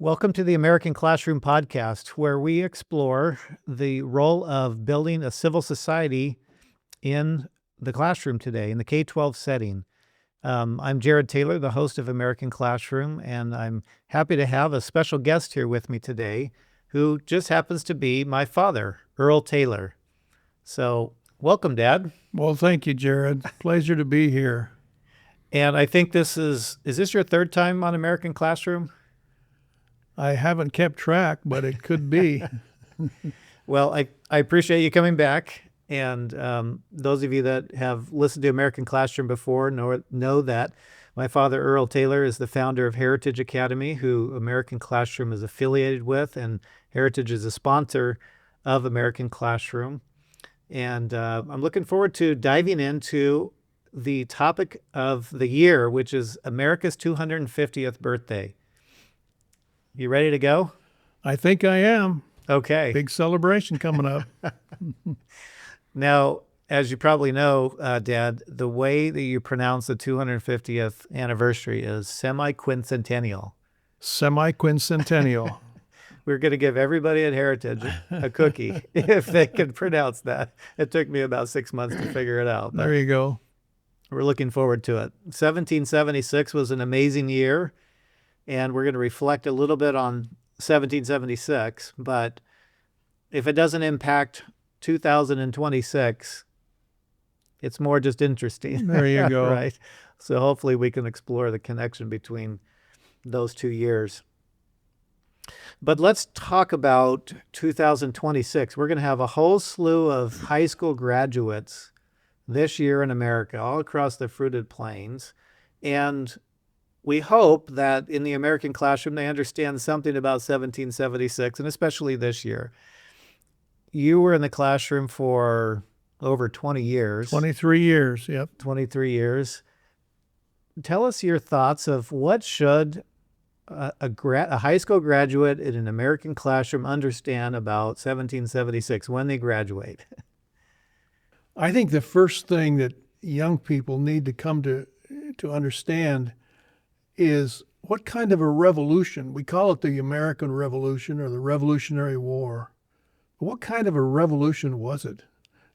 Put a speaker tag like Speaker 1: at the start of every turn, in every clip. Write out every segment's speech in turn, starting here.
Speaker 1: Welcome to the American Classroom Podcast, where we explore the role of building a civil society in the classroom today, in the K-12 setting. I'm Jared Taylor, the host of American Classroom, and I'm happy to have a special guest here with me today, who just happens to be my father, Earl Taylor. So, welcome, Dad.
Speaker 2: Well, thank you, Jared. Pleasure to be here.
Speaker 1: And I think is this your third time on American Classroom?
Speaker 2: I haven't kept track, but it could be.
Speaker 1: Well, I appreciate you coming back. And those of you that have listened to American Classroom before know that my father, Earl Taylor, is the founder of Heritage Academy, who American Classroom is affiliated with, and Heritage is a sponsor of American Classroom. And I'm looking forward to diving into the topic of the year, which is America's 250th birthday. You ready to go?
Speaker 2: I think I am.
Speaker 1: Okay.
Speaker 2: Big celebration coming up.
Speaker 1: Now, as you probably know, Dad, the way that you pronounce the 250th anniversary is semi-quincentennial.
Speaker 2: Semi-quincentennial.
Speaker 1: We're going to give everybody at Heritage a cookie if they can pronounce that. It took me about 6 months to figure it out.
Speaker 2: There you go.
Speaker 1: We're looking forward to it. 1776 was an amazing year, and we're going to reflect a little bit on 1776, but if it doesn't impact 2026, it's more just interesting.
Speaker 2: There you go.
Speaker 1: Right? So hopefully we can explore the connection between those 2 years. But let's talk about 2026. We're going to have a whole slew of high school graduates this year in America, all across the fruited plains. And we hope that in the American Classroom, they understand something about 1776, and especially this year. You were in the classroom for over 20 years.
Speaker 2: 23 years, yep.
Speaker 1: 23 years. Tell us your thoughts of what should a high school graduate in an American classroom understand about 1776 when they graduate?
Speaker 2: I think the first thing that young people need to come to understand is what kind of a revolution, we call it the American Revolution or the Revolutionary War. What kind of a revolution was it?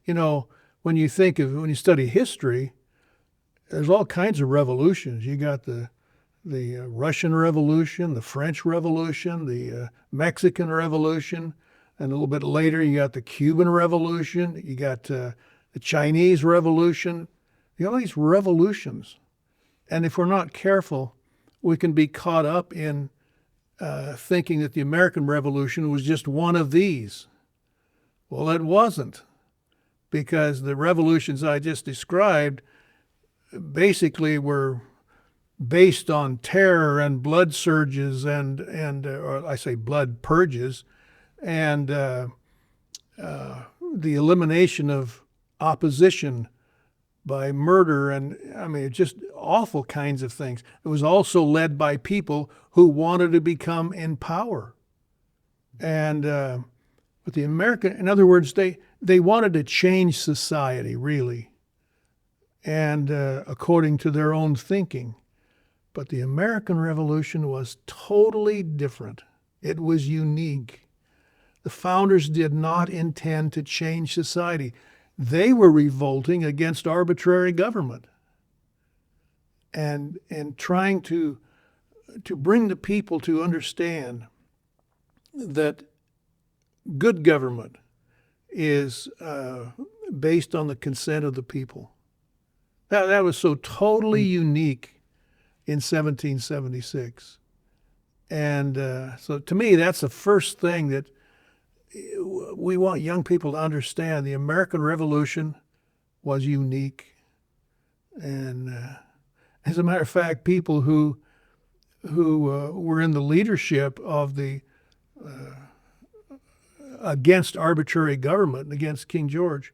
Speaker 2: You know, when you study history, there's all kinds of revolutions. You got the Russian Revolution, the French Revolution, the Mexican Revolution, and a little bit later you got the Cuban Revolution, you got the Chinese Revolution. You know, all these revolutions. And if we're not careful, we can be caught up in thinking that the American Revolution was just one of these. Well, it wasn't, because the revolutions I just described basically were based on terror and blood surges or I say blood purges, and the elimination of opposition by murder, and I mean, just awful kinds of things. It was also led by people who wanted to become in power. And but the American, in other words, they wanted to change society, really, and according to their own thinking. But the American Revolution was totally different. It was unique. The founders did not intend to change society. They were revolting against arbitrary government and trying to bring the people to understand that good government is based on the consent of the people. That was so totally unique in 1776. And so to me, that's the first thing that we want young people to understand. The American Revolution was unique. And as a matter of fact, people who were in the leadership of the against arbitrary government, against King George,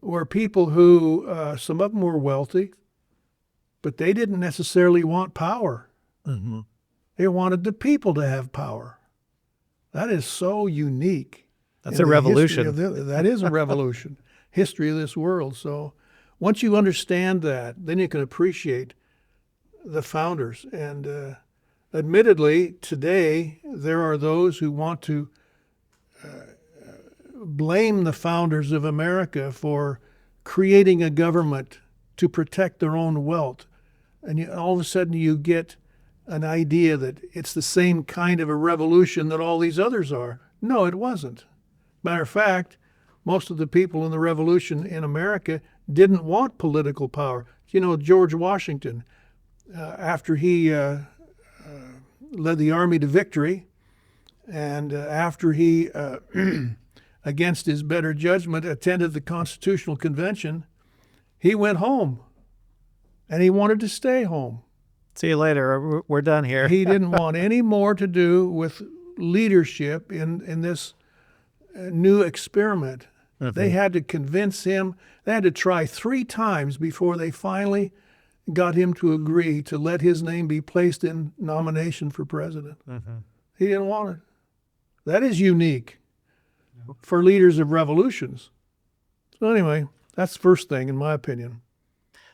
Speaker 2: were people who, some of them were wealthy, but they didn't necessarily want power.
Speaker 1: Mm-hmm.
Speaker 2: They wanted the people to have power. That is so unique.
Speaker 1: That's a revolution.
Speaker 2: That is a revolution. History of this world. So once you understand that, then you can appreciate the founders. And Admittedly, today there are those who want to blame the founders of America for creating a government to protect their own wealth. And all of a sudden you get an idea that it's the same kind of a revolution that all these others are. No, it wasn't. Matter of fact, most of the people in the revolution in America didn't want political power. You know, George Washington, after he led the army to victory, and after he, against his better judgment, attended the Constitutional Convention, he went home, and he wanted to stay home.
Speaker 1: See you later. We're done here.
Speaker 2: He didn't want any more to do with leadership in this new experiment.
Speaker 1: Mm-hmm.
Speaker 2: They had to convince him. They had to try 3 times before they finally got him to agree to let his name be placed in nomination for president.
Speaker 1: Mm-hmm.
Speaker 2: He didn't want it. That is unique for leaders of revolutions. So anyway, that's the first thing, in my opinion.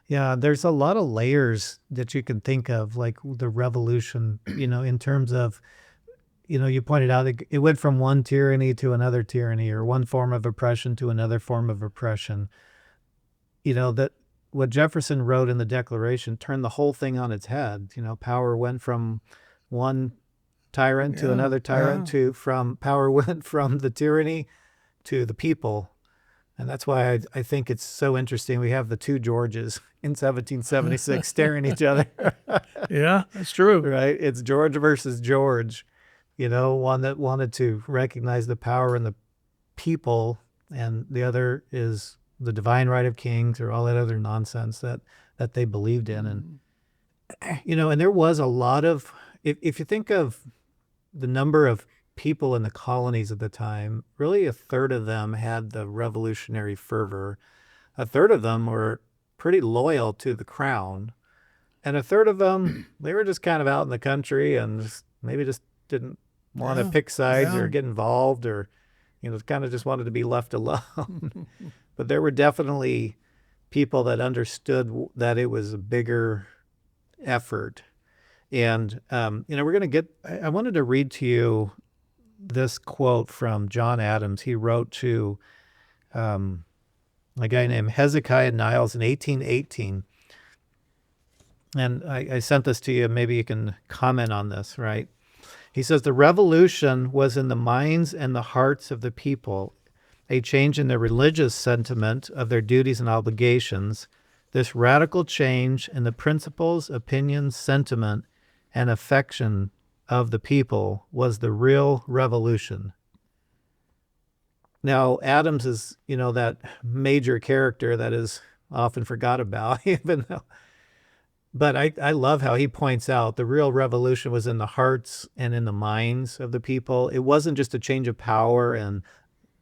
Speaker 1: Yeah, there's a lot of layers that you can think of, like the revolution, in terms of, you pointed out it went from one tyranny to another tyranny, or one form of oppression to another form of oppression. That what Jefferson wrote in the Declaration turned the whole thing on its head. Power went from one tyrant to another tyrant, power went from the tyranny to the people. And that's why I think it's so interesting. We have the 2 Georges in 1776 staring each other.
Speaker 2: Yeah, that's true.
Speaker 1: Right? It's George versus George, one that wanted to recognize the power in the people, and the other is the divine right of kings, or all that other nonsense that they believed in. And, and there was a lot of, if you think of the number of people in the colonies at the time, really 1/3 of them had the revolutionary fervor. 1/3 of them were pretty loyal to the crown. And 1/3 of them, they were just kind of out in the country and maybe just didn't want to pick sides or get involved, or, kind of just wanted to be left alone. But there were definitely people that understood that it was a bigger effort. And, we're going to I wanted to read to you this quote from John Adams. He wrote to a guy named Hezekiah Niles in 1818. And I sent this to you. Maybe you can comment on this, right? He says, the revolution was in the minds and the hearts of the people, a change in their religious sentiment of their duties and obligations. This radical change in the principles, opinions, sentiment, and affection of the people was the real revolution. Now, Adams is, that major character that is often forgot about, but I love how he points out the real revolution was in the hearts and in the minds of the people. It wasn't just a change of power and,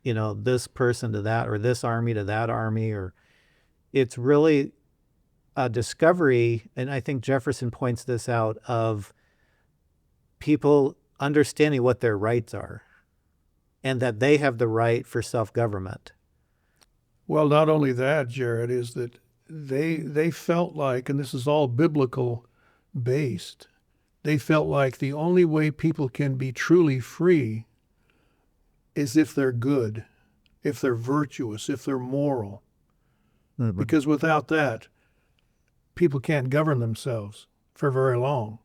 Speaker 1: this person to that, or this army to that army, or it's really a discovery. And I think Jefferson points this out, of people understanding what their rights are and that they have the right for self-government.
Speaker 2: Well, not only that, Jared, is that they felt like, and this is all biblical based, they felt like the only way people can be truly free is if they're good, if they're virtuous, if they're moral. Mm-hmm. Because without that, people can't govern themselves for very long.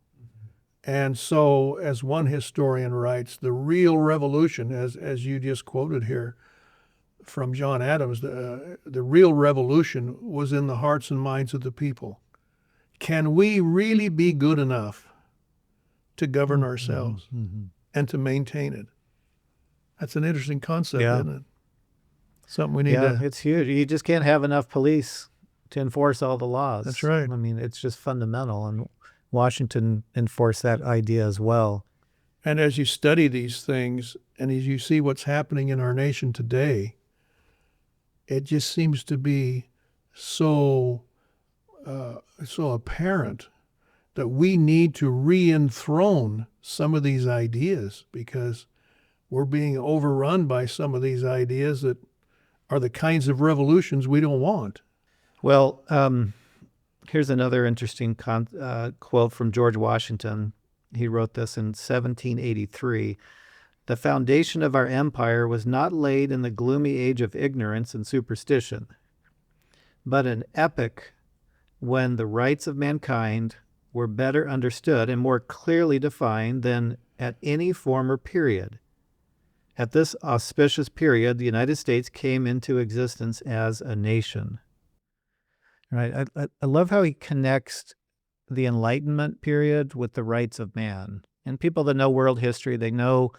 Speaker 2: And so, as one historian writes, the real revolution, as you just quoted here from John Adams, the real revolution was in the hearts and minds of the people. Can we really be good enough to govern ourselves and to maintain it? That's an interesting concept, isn't it? Something we need to...
Speaker 1: it's huge. You just can't have enough police to enforce all the laws.
Speaker 2: That's right.
Speaker 1: I mean, it's just fundamental. And Washington enforced that idea as well.
Speaker 2: And as you study these things, and as you see what's happening in our nation today, it just seems to be so apparent that we need to re-enthrone some of these ideas, because we're being overrun by some of these ideas that are the kinds of revolutions we don't want.
Speaker 1: Well, here's another interesting quote from George Washington. He wrote this in 1783. The foundation of our empire was not laid in the gloomy age of ignorance and superstition, but an epoch when the rights of mankind were better understood and more clearly defined than at any former period. At this auspicious period, the United States came into existence as a nation. Right? I love how he connects the Enlightenment period with the rights of man. And people that know world history, they know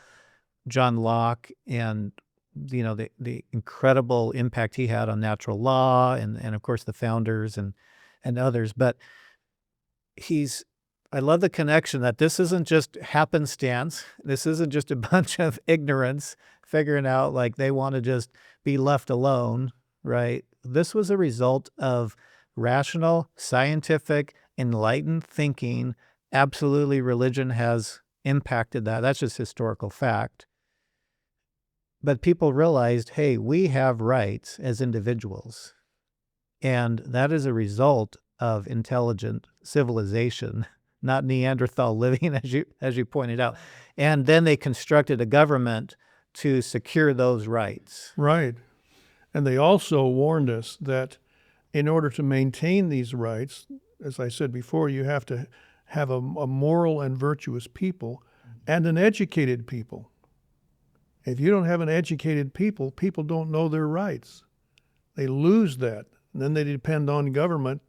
Speaker 1: John Locke and the incredible impact he had on natural law and of course the founders and others. But I love the connection that this isn't just happenstance. This isn't just a bunch of ignorance figuring out like they want to just be left alone, right? This was a result of rational, scientific, enlightened thinking. Absolutely, religion has impacted that. That's just historical fact. But people realized, hey, we have rights as individuals. And that is a result of intelligent civilization, not Neanderthal living, as you pointed out. And then they constructed a government to secure those rights.
Speaker 2: Right. And they also warned us that in order to maintain these rights, as I said before, you have to have a moral and virtuous people and an educated people. If you don't have an educated people, people don't know their rights. They lose that. And then they depend on government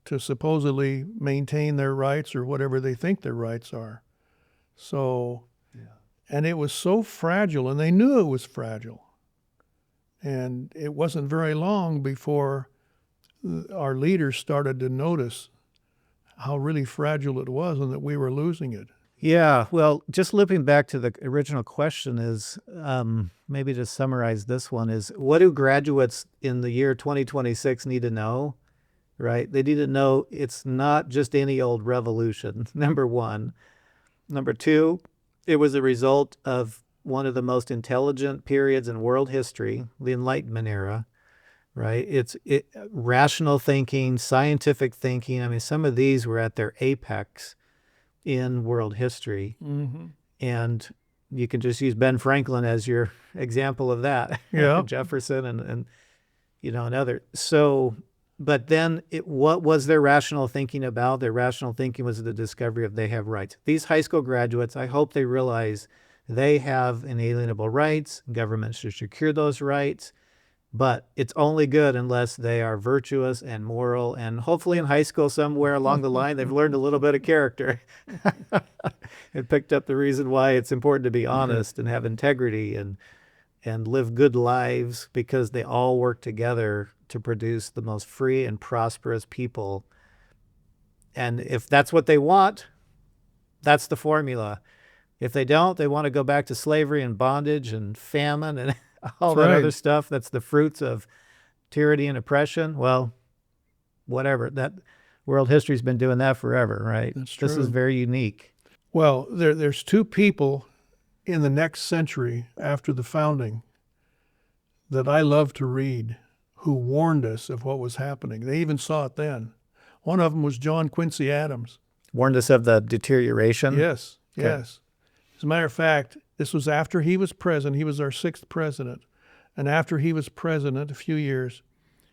Speaker 2: to supposedly maintain their rights or whatever they think their rights are. So, and it was so fragile, and they knew it was fragile. And it wasn't very long before our leaders started to notice how really fragile it was and that we were losing it.
Speaker 1: Yeah, well, just looping back to the original question is, maybe to summarize this one is, what do graduates in the year 2026 need to know, right? They need to know it's not just any old revolution, number one. Number two, it was a result of one of the most intelligent periods in world history, the Enlightenment era, right? It's rational thinking, scientific thinking. I mean, some of these were at their apex in world history.
Speaker 2: Mm-hmm.
Speaker 1: And you can just use Ben Franklin as your example of that.
Speaker 2: Yeah.
Speaker 1: Jefferson and and others. So, but then what was their rational thinking about? Their rational thinking was the discovery of they have rights. These high school graduates, I hope they realize they have inalienable rights. Government should secure those rights. But it's only good unless they are virtuous and moral. And hopefully in high school somewhere along the line, they've learned a little bit of character and picked up the reason why it's important to be honest and have integrity and live good lives, because they all work together to produce the most free and prosperous people. And if that's what they want, that's the formula. If they don't, they want to go back to slavery and bondage and famine and all that other stuff. That's the fruits of tyranny and oppression. Well, whatever. That world history's been doing that forever, right?
Speaker 2: That's true.
Speaker 1: This is very unique.
Speaker 2: Well, there's two people in the next century after the founding that I love to read who warned us of what was happening. They even saw it then. One of them was John Quincy Adams.
Speaker 1: Warned us of the deterioration?
Speaker 2: Yes,
Speaker 1: Okay.
Speaker 2: yes. As a matter of fact, this was after he was president. He was our 6th president. And after he was president, a few years,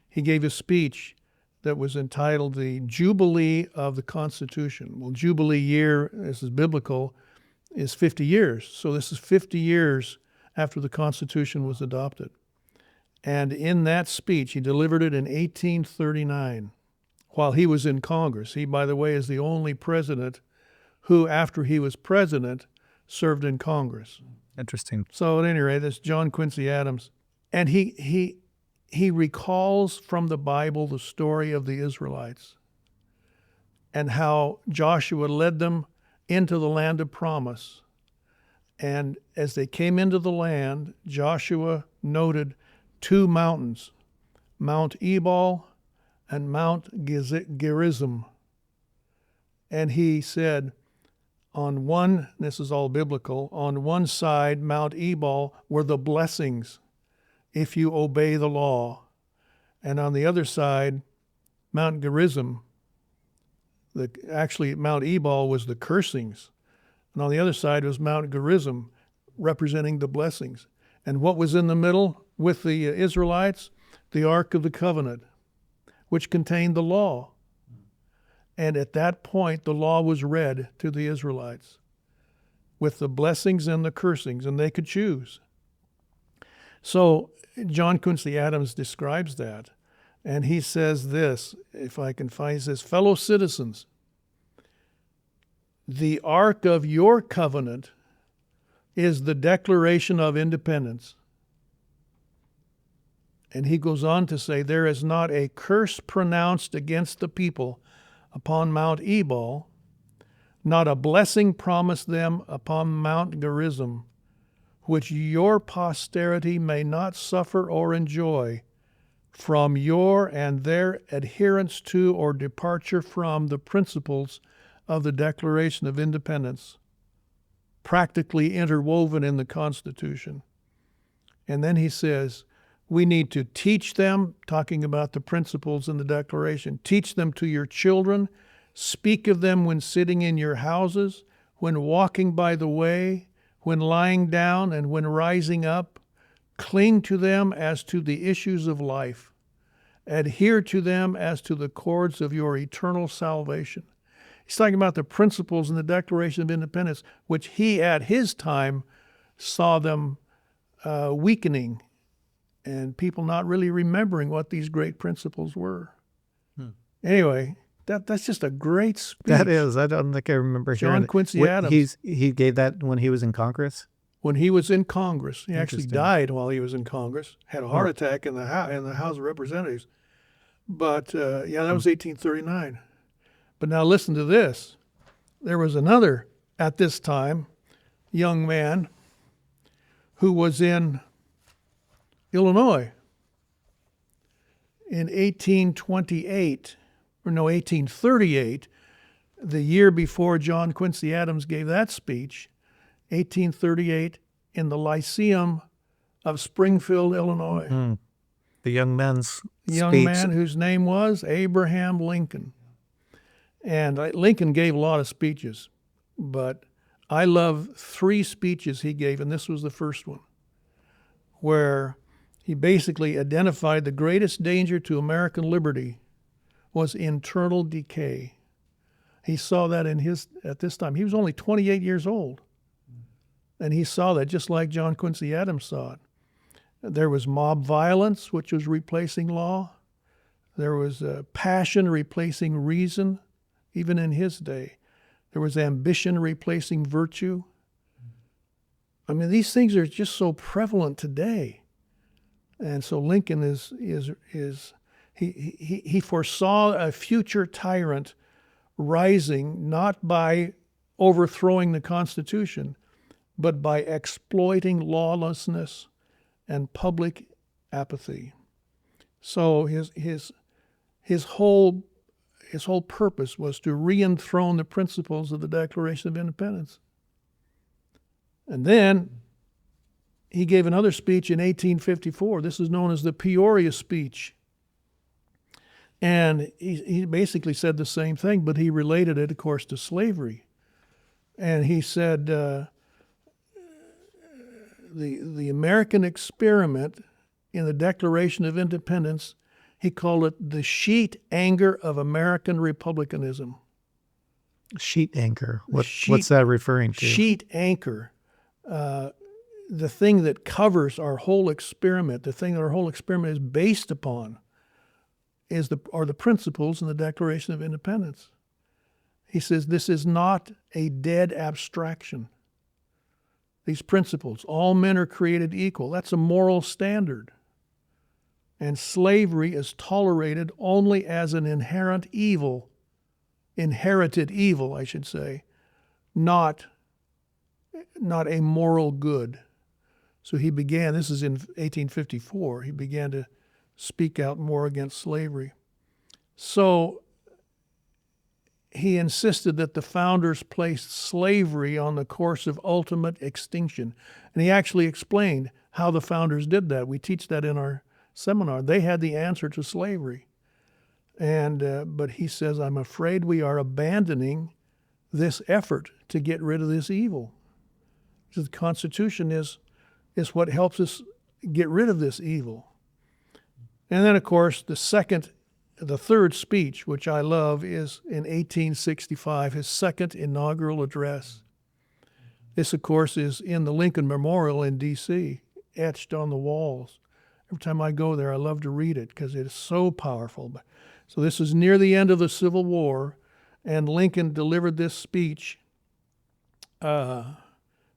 Speaker 2: he gave a speech that was entitled The Jubilee of the Constitution. Well, Jubilee year, this is biblical, is 50 years. So this is 50 years after the Constitution was adopted. And in that speech, he delivered it in 1839 while he was in Congress. He, by the way, is the only president who, after he was president, served in Congress.
Speaker 1: Interesting.
Speaker 2: So at any rate, this John Quincy Adams. And he recalls from the Bible the story of the Israelites and how Joshua led them into the land of promise. And as they came into the land, Joshua noted 2 mountains, Mount Ebal and Mount Gerizim. And he said, on one, this is all biblical, on one side, Mount Ebal, were the blessings if you obey the law. And on the other side, Mount Gerizim, Actually, Mount Ebal was the cursings, and on the other side was Mount Gerizim, representing the blessings. And what was in the middle with the Israelites? The Ark of the Covenant, which contained the law. And at that point, the law was read to the Israelites with the blessings and the cursings, and they could choose. So John Quincy Adams describes that, and he says this, if I can find, he says, fellow citizens, the ark of your covenant is the Declaration of Independence. And he goes on to say, there is not a curse pronounced against the people upon Mount Ebal, not a blessing promised them upon Mount Gerizim, which your posterity may not suffer or enjoy from your and their adherence to or departure from the principles of the Declaration of Independence, practically interwoven in the Constitution. And then he says, we need to teach them, talking about the principles in the Declaration, teach them to your children, speak of them when sitting in your houses, when walking by the way, when lying down, and when rising up. Cling to them as to the issues of life. Adhere to them as to the cords of your eternal salvation. He's talking about the principles in the Declaration of Independence, which he at his time saw them weakening and people not really remembering what these great principles were. Anyway, that's just a great speech.
Speaker 1: That is. I don't think I remember hearing
Speaker 2: John
Speaker 1: it.
Speaker 2: Quincy Adams.
Speaker 1: He gave that when he was in Congress?
Speaker 2: When he was in Congress. He actually
Speaker 1: Interesting.
Speaker 2: died while he was in Congress, had a heart attack in the House of Representatives. But, that was 1839. But now listen to this. There was another, at this time, young man who was in Illinois in 1838, the year before John Quincy Adams gave that speech, 1838, in the Lyceum of Springfield, Illinois.
Speaker 1: The young man's
Speaker 2: Young
Speaker 1: speech.
Speaker 2: man whose name was Abraham Lincoln. And Lincoln gave a lot of speeches, but I love 3 speeches he gave, and this was the first one, where he basically identified the greatest danger to American liberty was internal decay. He saw that at this time. He was only 28 years old. And he saw that just like John Quincy Adams saw it. There was mob violence, which was replacing law. There was passion replacing reason, even in his day. There was ambition replacing virtue. I mean, these things are just so prevalent today. And so Lincoln he foresaw a future tyrant rising not by overthrowing the Constitution, but by exploiting lawlessness and public apathy. So his whole purpose was to re-enthrone the principles of the Declaration of Independence. And then he gave another speech in 1854. This is known as the Peoria speech. And he basically said the same thing, but he related it, of course, to slavery. And he said, the American experiment in the Declaration of Independence, he called it the sheet anchor of American republicanism.
Speaker 1: Sheet anchor. What's that referring to?
Speaker 2: Sheet anchor. The thing that covers our whole experiment, the thing that our whole experiment is based upon, are the principles in the Declaration of Independence. He says this is not a dead abstraction. These principles, all men are created equal. That's a moral standard. And slavery is tolerated only as an inherited evil, I should say, not a moral good. So he began, this is in 1854, he began to speak out more against slavery. So he insisted that the founders placed slavery on the course of ultimate extinction. And he actually explained how the founders did that. We teach that in our seminar. They had the answer to slavery. But he says, I'm afraid we are abandoning this effort to get rid of this evil. So the Constitution is what helps us get rid of this evil. And then, of course, the third speech, which I love, is in 1865, his second inaugural address. This, of course, is in the Lincoln Memorial in D.C., etched on the walls. Every time I go there, I love to read it because it is so powerful. So this is near the end of the Civil War, and Lincoln delivered this speech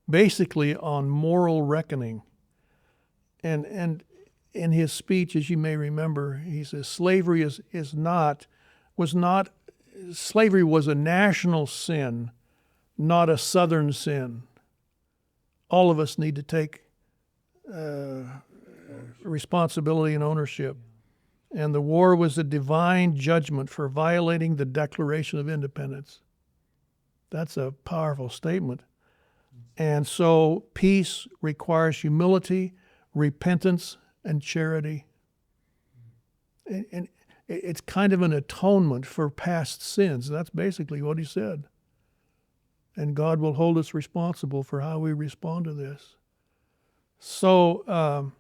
Speaker 2: basically on moral reckoning. And in his speech, as you may remember, he says slavery slavery was a national sin, not a Southern sin. All of us need to take responsibility and ownership. And the war was a divine judgment for violating the Declaration of Independence. That's a powerful statement. And so peace requires humility, repentance, and charity. And it's kind of an atonement for past sins. That's basically what he said. And God will hold us responsible for how we respond to this. So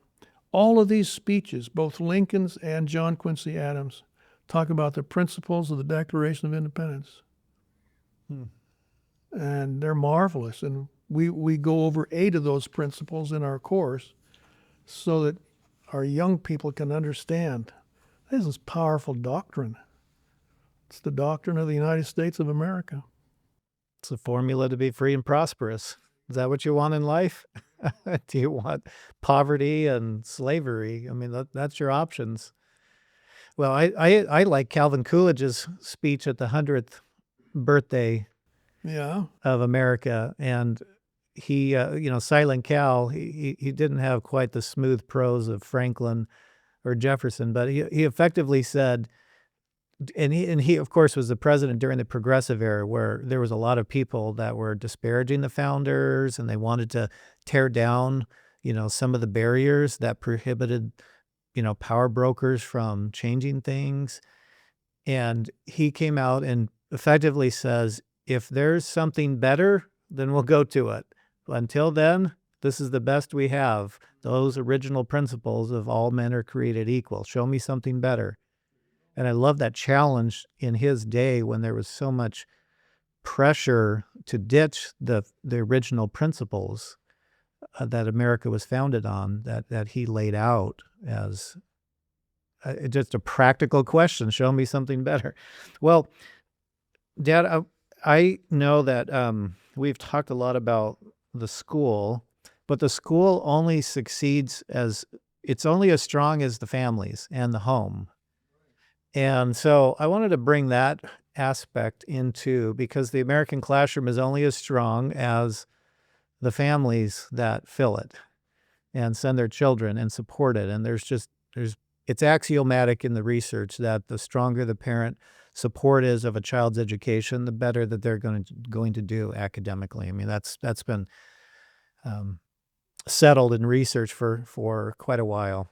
Speaker 2: all of these speeches, both Lincoln's and John Quincy Adams, talk about the principles of the Declaration of Independence. And they're marvelous. And we go over 8 of those principles in our course so that our young people can understand this is powerful doctrine. It's the doctrine of the United States of America.
Speaker 1: It's a formula to be free and prosperous. Is that what you want in life? Do you want poverty and slavery? I mean, that's your options. Well, I like Calvin Coolidge's speech at the 100th birthday of America, and he, Silent Cal, he didn't have quite the smooth prose of Franklin or Jefferson, but he effectively said, and he of course was the president during the Progressive era, where there was a lot of people that were disparaging the founders, and they wanted to tear down, some of the barriers that prohibited, power brokers from changing things. And he came out and effectively says, if there's something better, then we'll go to it. Until then, this is the best we have. Those original principles of all men are created equal. Show me something better. And I love that challenge in his day when there was so much pressure to ditch the original principles that America was founded on, that he laid out as just a practical question. Show me something better. Well, Dad, I know that we've talked a lot about the school, but the school only succeeds it's only as strong as the families and the home. And so I wanted to bring that aspect into, because the American classroom is only as strong as the families that fill it and send their children and support it. And it's axiomatic in the research that the stronger the parent support is of a child's education, the better that they're going to do academically. I mean, that's been settled in research for quite a while.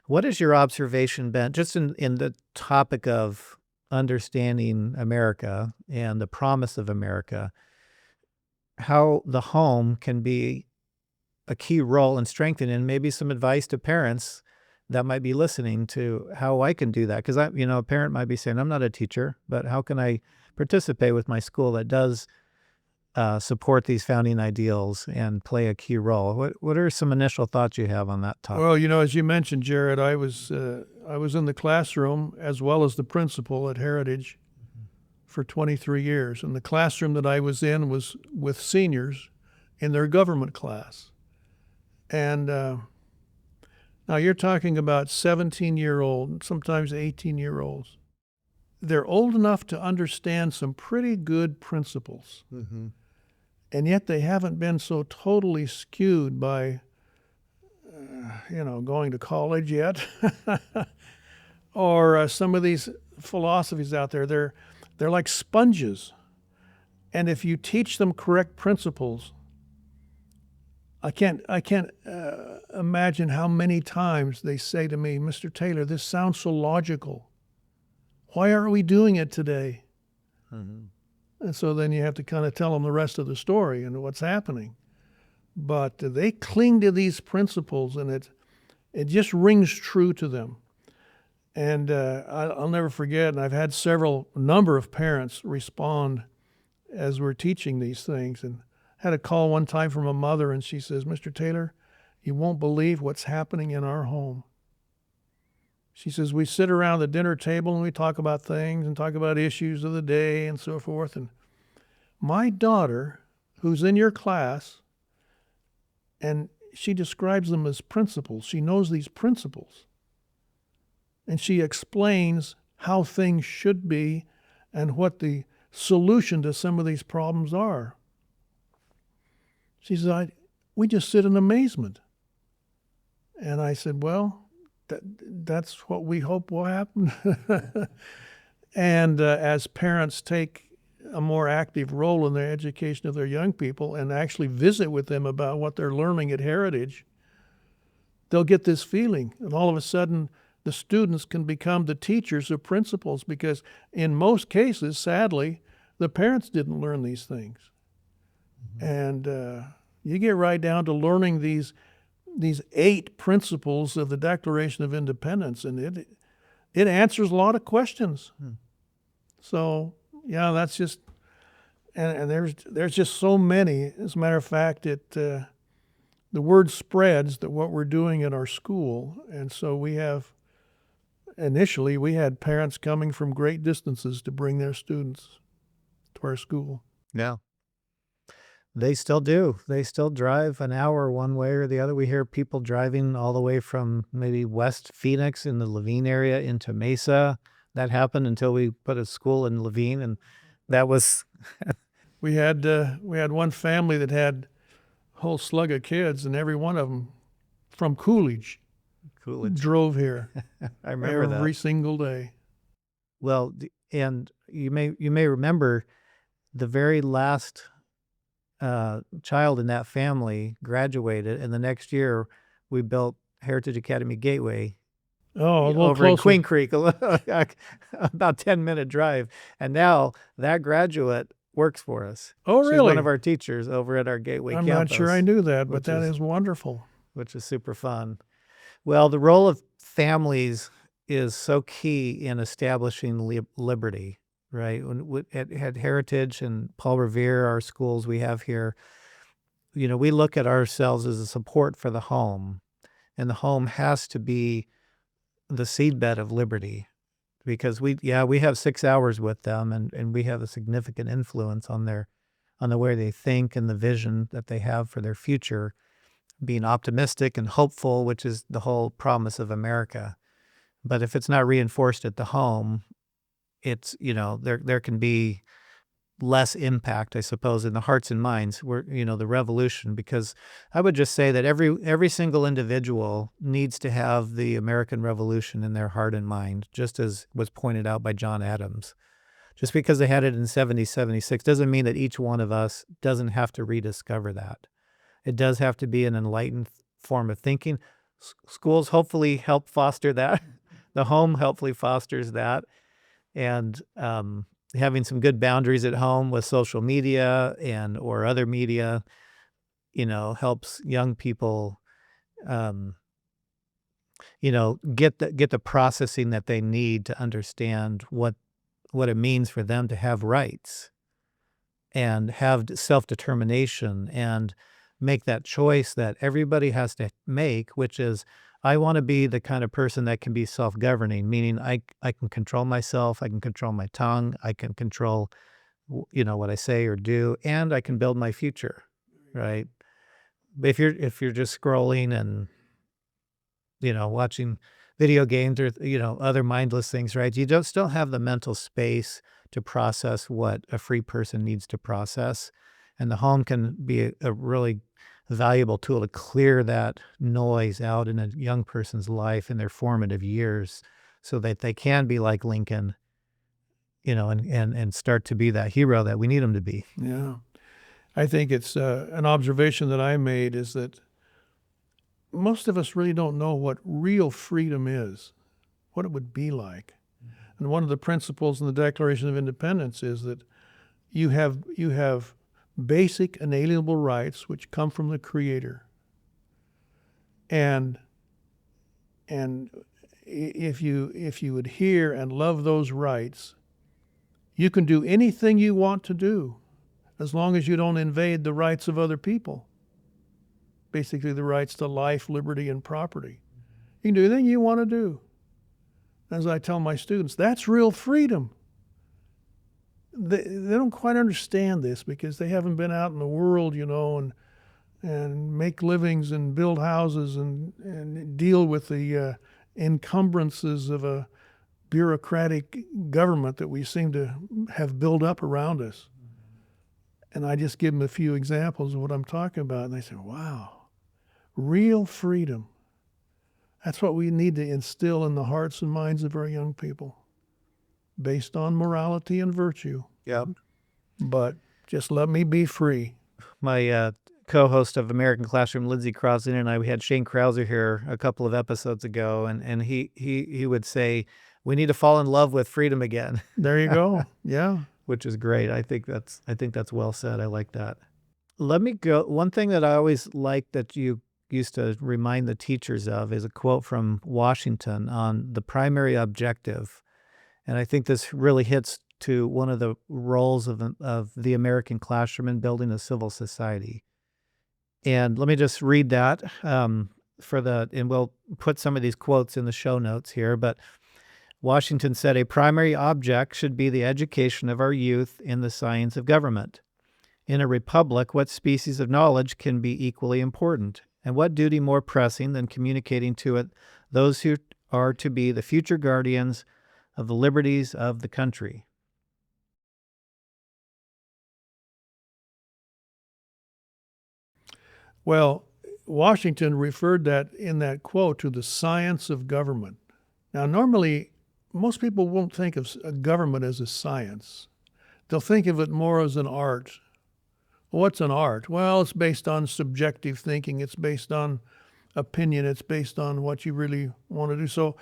Speaker 1: What has your observation been, just in the topic of understanding America and the promise of America, how the home can be a key role in strengthening, and maybe some advice to parents that might be listening to how I can do that? Because a parent might be saying, I'm not a teacher, but how can I participate with my school that does support these founding ideals and play a key role? What are some initial thoughts you have on that topic?
Speaker 2: Well, as you mentioned, Jared, I was in the classroom as well as the principal at Heritage for 23 years. And the classroom that I was in was with seniors in their government class. And now you're talking about 17-year-old, sometimes 18-year-olds. They're old enough to understand some pretty good principles. Mm-hmm. And yet they haven't been so totally skewed by, going to college yet, or some of these philosophies out there. They're like sponges, and if you teach them correct principles, I can't imagine how many times they say to me, Mr. Taylor, this sounds so logical. Why aren't we doing it today?
Speaker 1: Mm-hmm.
Speaker 2: And so then you have to kind of tell them the rest of the story and what's happening. But they cling to these principles, and it just rings true to them. And I'll never forget, and I've had number of parents respond as we're teaching these things. And I had a call one time from a mother, and she says, Mr. Taylor, you won't believe what's happening in our home. She says, we sit around the dinner table and we talk about things and talk about issues of the day and so forth. And my daughter, who's in your class, and she describes them as principles. She knows these principles. And she explains how things should be and what the solution to some of these problems are. She said, we just sit in amazement. And I said, well, that's what we hope will happen. And as parents take a more active role in their education of their young people and actually visit with them about what they're learning at Heritage, they'll get this feeling. And all of a sudden, the students can become the teachers of principles, because in most cases, sadly, the parents didn't learn these things. Mm-hmm. And you get right down to learning these 8 principles of the Declaration of Independence, and it answers a lot of questions. So, yeah, that's just, and there's just so many. As a matter of fact, the word spreads that what we're doing at our school, and so initially we had parents coming from great distances to bring their students to our school.
Speaker 1: Yeah. They still do. They still drive an hour one way or the other. We hear people driving all the way from maybe West Phoenix in the Laveen area into Mesa. That happened until we put a school in Laveen, and that was...
Speaker 2: we had one family that had a whole slug of kids, and every one of them from Coolidge drove here.
Speaker 1: I remember that.
Speaker 2: Every single day.
Speaker 1: Well, and you may remember the very last child in that family graduated, and the next year we built Heritage Academy Gateway.
Speaker 2: Oh, a little
Speaker 1: over
Speaker 2: closer.
Speaker 1: in Queen Creek, about 10-minute drive, and now that graduate works for us.
Speaker 2: Oh, really?
Speaker 1: She's one of our teachers over at our Gateway
Speaker 2: I'm
Speaker 1: campus.
Speaker 2: not sure I knew that, but that is wonderful.
Speaker 1: Which is super fun. Well, the role of families is so key in establishing liberty, right? At Heritage and Paul Revere, our schools we have here, we look at ourselves as a support for the home, and the home has to be the seedbed of liberty, because we have 6 hours with them, and we have a significant influence on the way they think and the vision that they have for their future, being optimistic and hopeful, which is the whole promise of America. But if it's not reinforced at the home, it's, there can be less impact, I suppose, in the hearts and minds, the revolution, because I would just say that every single individual needs to have the American Revolution in their heart and mind, just as was pointed out by John Adams. Just because they had it in 1776 doesn't mean that each one of us doesn't have to rediscover that. It does have to be an enlightened form of thinking. Schools hopefully help foster that. The home hopefully fosters that. And having some good boundaries at home with social media or other media, helps young people, get the processing that they need to understand what it means for them to have rights and have self-determination and make that choice that everybody has to make, which is, I want to be the kind of person that can be self-governing, meaning I can control myself, I can control my tongue, I can control, what I say or do, and I can build my future, right? But if you're just scrolling and, watching video games or, other mindless things, right? You still have the mental space to process what a free person needs to process. And the home can be a really valuable tool to clear that noise out in a young person's life in their formative years, so that they can be like Lincoln, and start to be that hero that we need them to be.
Speaker 2: Yeah. I think it's an observation that I made is that most of us really don't know what real freedom is, what it would be like. And one of the principles in the Declaration of Independence is that you have basic inalienable rights which come from the Creator. And if you adhere and love those rights, you can do anything you want to do as long as you don't invade the rights of other people. Basically, the rights to life, liberty, and property. You can do anything you want to do. As I tell my students, that's real freedom. They don't quite understand this because they haven't been out in the world, and make livings and build houses and deal with the encumbrances of a bureaucratic government that we seem to have built up around us. And I just give them a few examples of what I'm talking about, and they say, wow, real freedom. That's what we need to instill in the hearts and minds of our young people, based on morality and virtue.
Speaker 1: Yep.
Speaker 2: But just let me be free.
Speaker 1: My co-host of American Classroom, Lindsay Crosby, and I, we had Shane Krauser here a couple of episodes ago, and he would say, we need to fall in love with freedom again.
Speaker 2: There you go. Yeah.
Speaker 1: Which is great. I think that's well said. I like that. Let me go. One thing that I always liked that you used to remind the teachers of is a quote from Washington on the primary objective. And I think this really hits to one of the roles of the American classroom in building a civil society. And let me just read that and we'll put some of these quotes in the show notes here, but Washington said, a primary object should be the education of our youth in the science of government. In a republic, what species of knowledge can be equally important? And what duty more pressing than communicating to it those who are to be the future guardians of the liberties of the country?
Speaker 2: Well, Washington referred that in that quote to the science of government. Now, normally, most people won't think of government as a science. They'll think of it more as an art. What's an art? Well, it's based on subjective thinking. It's based on opinion. It's based on what you really want to do.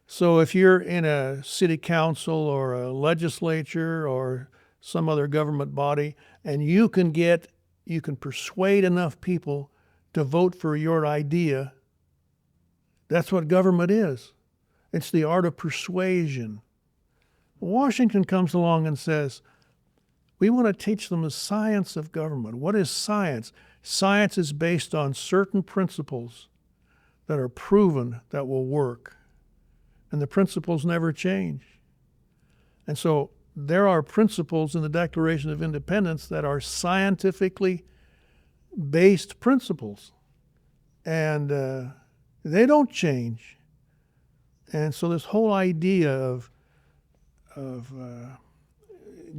Speaker 2: So if you're in a city council or a legislature or some other government body, and you can persuade enough people to vote for your idea, that's what government is. It's the art of persuasion. Washington comes along and says, we want to teach them the science of government. What is science? Science is based on certain principles that are proven that will work. And the principles never change. And so there are principles in the Declaration of Independence that are scientifically based principles. And they don't change. And so this whole idea of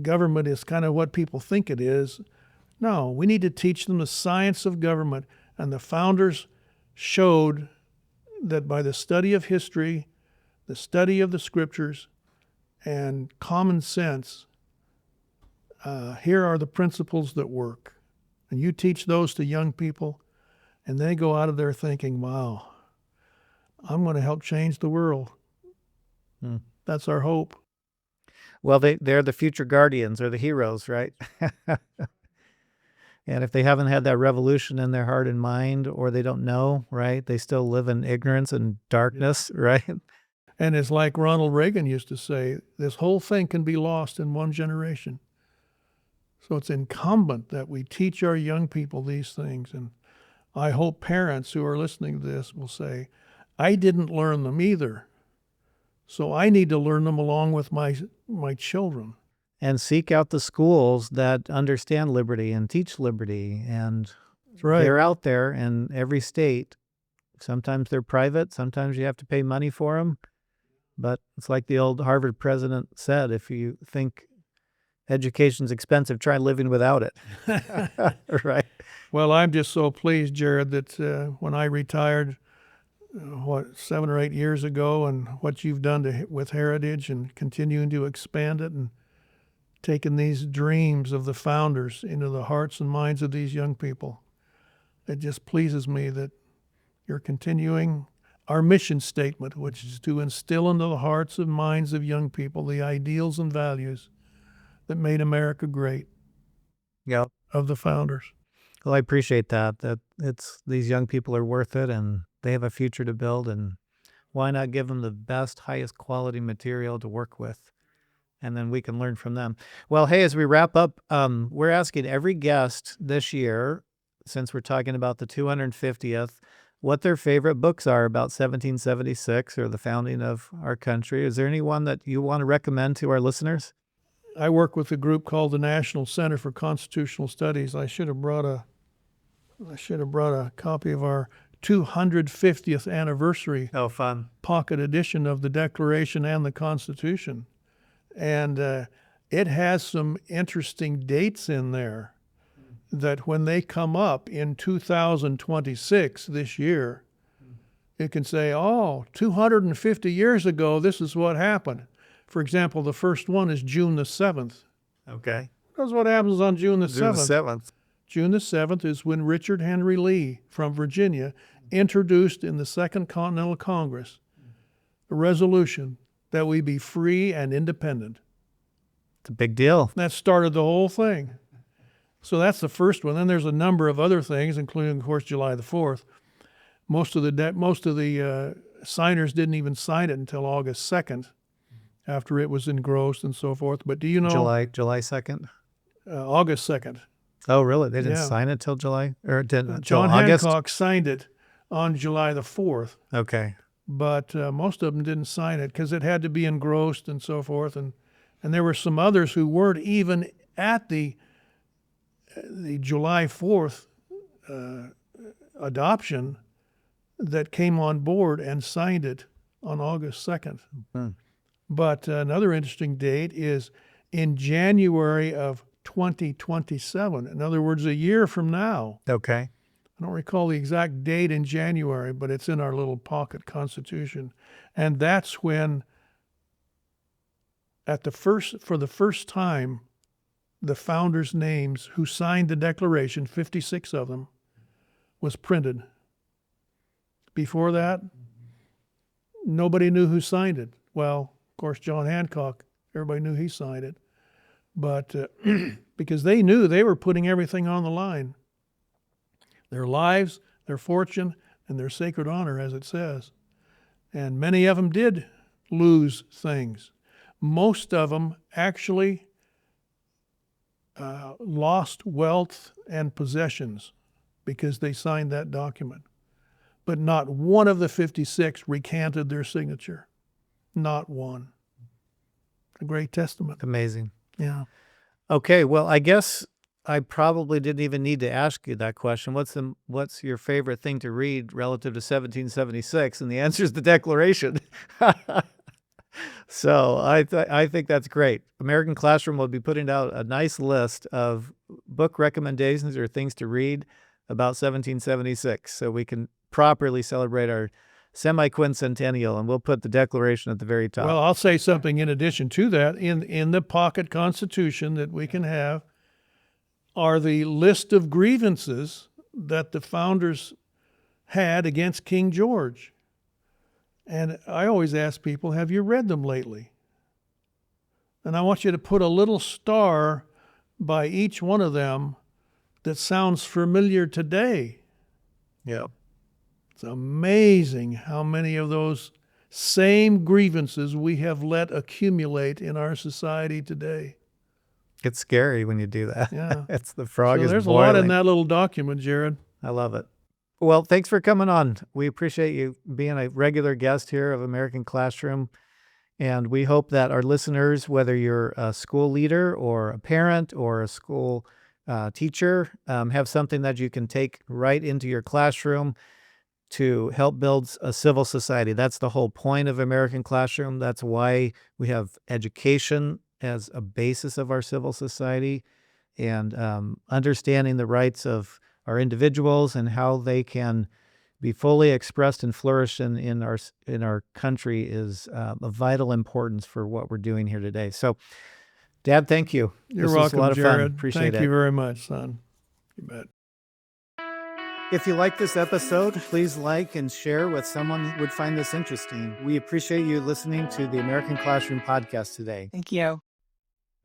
Speaker 2: government is kind of what people think it is. No, we need to teach them the science of government. And the founders showed that by the study of history, the study of the scriptures, and common sense, here are the principles that work. And you teach those to young people, and they go out of there thinking, wow, I'm going to help change the world. That's our hope.
Speaker 1: Well, they're the future guardians or the heroes, right? And if they haven't had that revolution in their heart and mind, or they don't know, right, they still live in ignorance and darkness, right?
Speaker 2: And it's like Ronald Reagan used to say, this whole thing can be lost in one generation. So it's incumbent that we teach our young people these things. And I hope parents who are listening to this will say, I didn't learn them either. So I need to learn them along with my children.
Speaker 1: And seek out the schools that understand liberty and teach liberty. And
Speaker 2: right.
Speaker 1: They're out there in every state. Sometimes they're private. Sometimes you have to pay money for them. But it's like the old Harvard president said, if you think education's expensive, try living without it. Right.
Speaker 2: Well, I'm just so pleased, Jared, that when I retired, 7 or 8 years ago, and what you've done with Heritage and continuing to expand it and taking these dreams of the founders into the hearts and minds of these young people. It just pleases me that you're continuing. our mission statement, which is to instill into the hearts and minds of young people the ideals and values that made America great,
Speaker 1: Yep.
Speaker 2: of the founders.
Speaker 1: Well, I appreciate that. That it's these young people are worth it, and they have a future to build. And why not give them the best, highest quality material to work with, and then we can learn from them. Well, hey, as we wrap up, we're asking every guest this year, since we're talking about the 250th, what their favorite books are about 1776 or the founding of our country. Is there anyone that you want to recommend to our listeners?
Speaker 2: I work with a group called the National Center for Constitutional Studies. I should have brought a copy of our 250th anniversary
Speaker 1: Oh, fun.
Speaker 2: pocket edition of the Declaration and the Constitution. And it has some interesting dates in there that when they come up in 2026, this year, it can say, oh, 250 years ago, this is what happened. For example, the first one is June the 7th.
Speaker 1: Okay.
Speaker 2: That's what happens on June the
Speaker 1: June
Speaker 2: 7th.
Speaker 1: the 7th.
Speaker 2: June the 7th is when Richard Henry Lee from Virginia introduced in the Second Continental Congress a resolution that we be free and independent.
Speaker 1: It's a big deal.
Speaker 2: That started the whole thing. So that's the first one. Then there's a number of other things, including, of course, July the 4th. Most of the signers didn't even sign it until August 2nd, after it was engrossed and so forth. But do you know
Speaker 1: July 2nd?
Speaker 2: August 2nd?
Speaker 1: Oh, really? They didn't
Speaker 2: Yeah.
Speaker 1: sign it till July? Or till
Speaker 2: John
Speaker 1: August?
Speaker 2: Hancock signed it on July the 4th,
Speaker 1: Okay.
Speaker 2: but most of them didn't sign it because it had to be engrossed and so forth. And there were some others who weren't even at the July 4th adoption that came on board and signed it on August 2nd.
Speaker 1: Hmm.
Speaker 2: But another interesting date is in January of 2027. In other words, a year from now.
Speaker 1: Okay.
Speaker 2: I don't recall the exact date in January, but it's in our little pocket constitution. And that's when, for the first time, the founders' names who signed the Declaration, 56 of them, was printed. Before that, nobody knew who signed it. Well, of course, John Hancock, everybody knew he signed it. But because they knew they were putting everything on the line. Their lives, their fortune, and their sacred honor, as it says. And many of them did lose things. Most of them actually lost wealth and possessions because they signed that document. But not one of the 56 recanted their signature. Not one. A great testament.
Speaker 1: Amazing.
Speaker 2: Yeah.
Speaker 1: Okay, well, I guess I probably didn't even need to ask you that question. What's your favorite thing to read relative to 1776? And the answer is the Declaration. So I think that's great. American Classroom will be putting out a nice list of book recommendations or things to read about 1776, so we can properly celebrate our semi-quincentennial, and we'll put the Declaration at the very top.
Speaker 2: Well, I'll say something in addition to that. In the pocket constitution that we can have are the list of grievances that the founders had against King George. And I always ask people, have you read them lately? And I want you to put a little star by each one of them that sounds familiar today.
Speaker 1: Yeah.
Speaker 2: It's amazing how many of those same grievances we have let accumulate in our society today.
Speaker 1: It's scary when you do that.
Speaker 2: Yeah.
Speaker 1: It's the frog
Speaker 2: So
Speaker 1: is
Speaker 2: there's
Speaker 1: boiling.
Speaker 2: a lot in that little document, Jared.
Speaker 1: I love it. Well, thanks for coming on. We appreciate you being a regular guest here of American Classroom. And we hope that our listeners, whether you're a school leader or a parent or a school teacher, have something that you can take right into your classroom to help build a civil society. That's the whole point of American Classroom. That's why we have education as a basis of our civil society, and understanding the rights of our individuals and how they can be fully expressed and flourish in our country is of vital importance for what we're doing here today. So, Dad, thank you.
Speaker 2: You're
Speaker 1: This was
Speaker 2: welcome,
Speaker 1: a lot of fun.
Speaker 2: Jared.
Speaker 1: Appreciate
Speaker 2: Thank
Speaker 1: it.
Speaker 2: you very much, son. You bet.
Speaker 1: If you like this episode, please like and share with someone who would find this interesting. We appreciate you listening to the American Classroom podcast today.
Speaker 3: Thank you.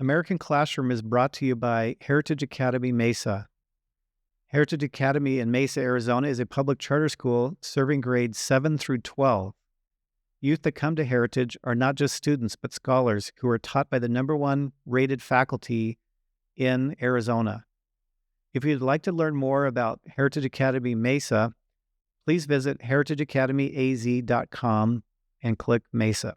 Speaker 1: American Classroom is brought to you by Heritage Academy Mesa. Heritage Academy in Mesa, Arizona is a public charter school serving grades 7 through 12. Youth that come to Heritage are not just students, but scholars who are taught by the #1 rated faculty in Arizona. If you'd like to learn more about Heritage Academy Mesa, please visit heritageacademyaz.com and click Mesa.